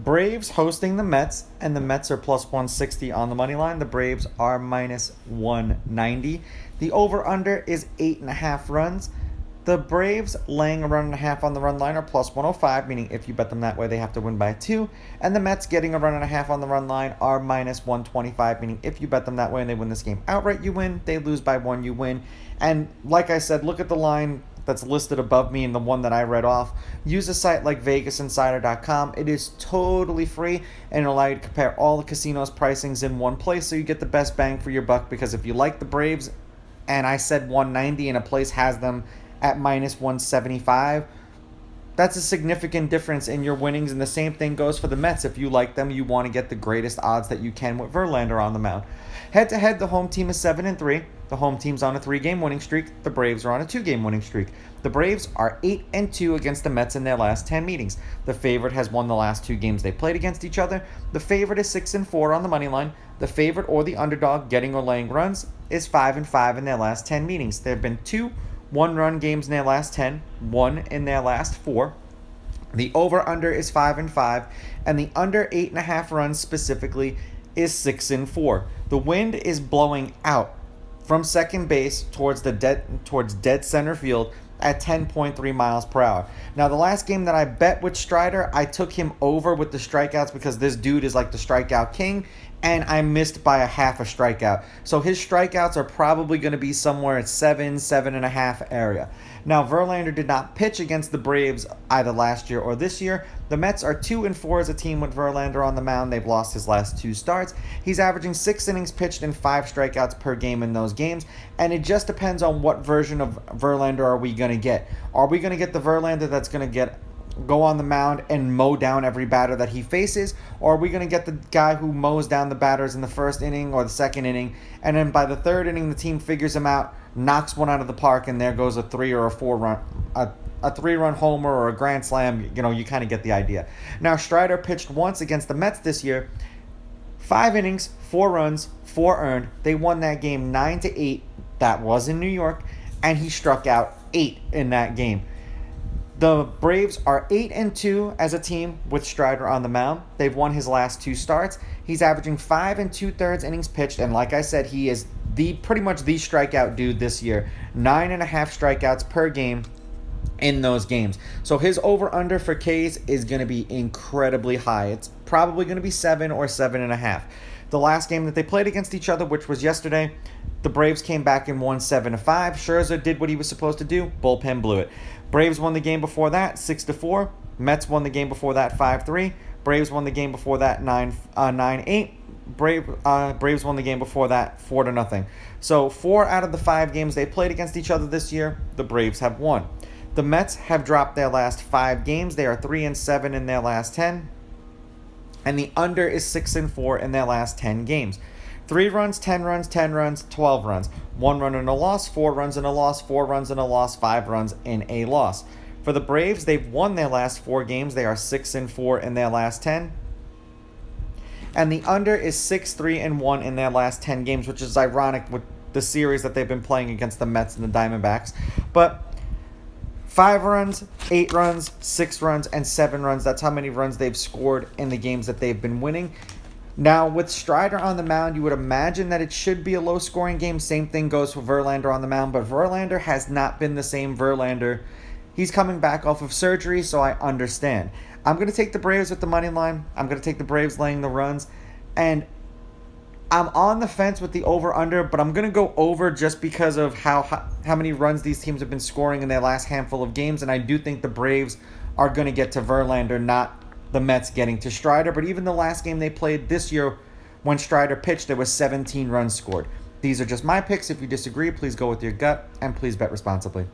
Braves hosting the Mets, and the Mets are plus 160 on the money line. The Braves are minus 190. The over-under is 8.5 runs. The Braves laying a run and a half on the run line are plus 105, meaning if you bet them that way, they have to win by 2. And the Mets getting a run and a half on the run line are minus 125, meaning if you bet them that way and they win this game outright, you win. They lose by 1, you win. And like I said, look at the line that's listed above me and the one that I read off. Use a site like VegasInsider.com. It is totally free and it'll allow you to compare all the casinos' pricings in one place so you get the best bang for your buck, because if you like the Braves and I said 190 and a place has them at minus 175, that's a significant difference in your winnings. And the same thing goes for the Mets. If you like them, you want to get the greatest odds that you can with Verlander on the mound. Head to head, the home team is 7-3. The home team's on a 3-game winning streak. The Braves are on a 2-game winning streak. The Braves are 8-2 against the Mets in their last 10 meetings. The favorite has won the last 2 games they played against each other. The favorite is 6-4 on the money line. The favorite or the underdog getting or laying runs is 5-5 in their last 10 meetings. There have been 2 one-run games in their last 10, 1 in their last 4. The over-under is 5-5, and the under 8.5 runs specifically is 6-4. The wind is blowing out from second base towards dead center field at 10.3 miles per hour. Now, the last game that I bet with Strider, I took him over with the strikeouts because this dude is like the strikeout king, and I missed by a half a strikeout. So his strikeouts are probably going to be somewhere at 7.5 area. Now, Verlander did not pitch against the Braves either last year or this year. The Mets are 2-4 as a team with Verlander on the mound. They've lost his last 2 starts. He's averaging 6 innings pitched and 5 strikeouts per game in those games. And it just depends on what version of Verlander are we going to get. Are we going to get the Verlander that's going to go on the mound and mow down every batter that he faces, or are we going to get the guy who mows down the batters in the first inning or the second inning, and then by the third inning the team figures him out, knocks one out of the park, and there goes a 3 or a 4 run a 3-run homer or a grand slam? You kind of get the idea. Now, Strider pitched once against the Mets this year. 5 innings, 4 runs, 4 earned. They won that game 9-8. That was in New York, and he struck out 8 in that game. The Braves are 8-2 as a team with Strider on the mound. They've won his last 2 starts. He's averaging 5 2/3 innings pitched, and like I said, he is pretty much the strikeout dude this year. 9.5 strikeouts per game in those games. So his over-under for Ks is going to be incredibly high. It's probably going to be 7 or 7.5. The last game that they played against each other, which was yesterday, the Braves came back and won 7-5. Scherzer did what he was supposed to do. Bullpen blew it. Braves won the game before that 6-4. Mets won the game before that 5-3. Braves won the game before that 9-8. Braves won the game before that 4-0. So 4 out of the 5 games they played against each other this year, the Braves have won. The Mets have dropped their last 5 games. They are 3-7 in their last 10. And the under is 6-4 in their last 10 games. 3 runs, 10 runs, 10 runs, 12 runs. 1 run and a loss, 4 runs and a loss, 4 runs and a loss, 5 runs in a loss. For the Braves, they've won their last 4 games. They are 6-4 in their last 10. And the under is 6-3-1 in their last 10 games, which is ironic with the series that they've been playing against the Mets and the Diamondbacks. But 5 runs, 8 runs, 6 runs, and 7 runs. That's how many runs they've scored in the games that they've been winning. Now, with Strider on the mound, you would imagine that it should be a low-scoring game. Same thing goes for Verlander on the mound, but Verlander has not been the same Verlander. He's coming back off of surgery, so I understand. I'm going to take the Braves with the money line. I'm going to take the Braves laying the runs. And I'm on the fence with the over-under, but I'm going to go over just because of how many runs these teams have been scoring in their last handful of games. And I do think the Braves are going to get to Verlander, not the Mets getting to Strider. But even the last game they played this year, when Strider pitched, there was 17 runs scored. These are just my picks. If you disagree, please go with your gut, and please bet responsibly.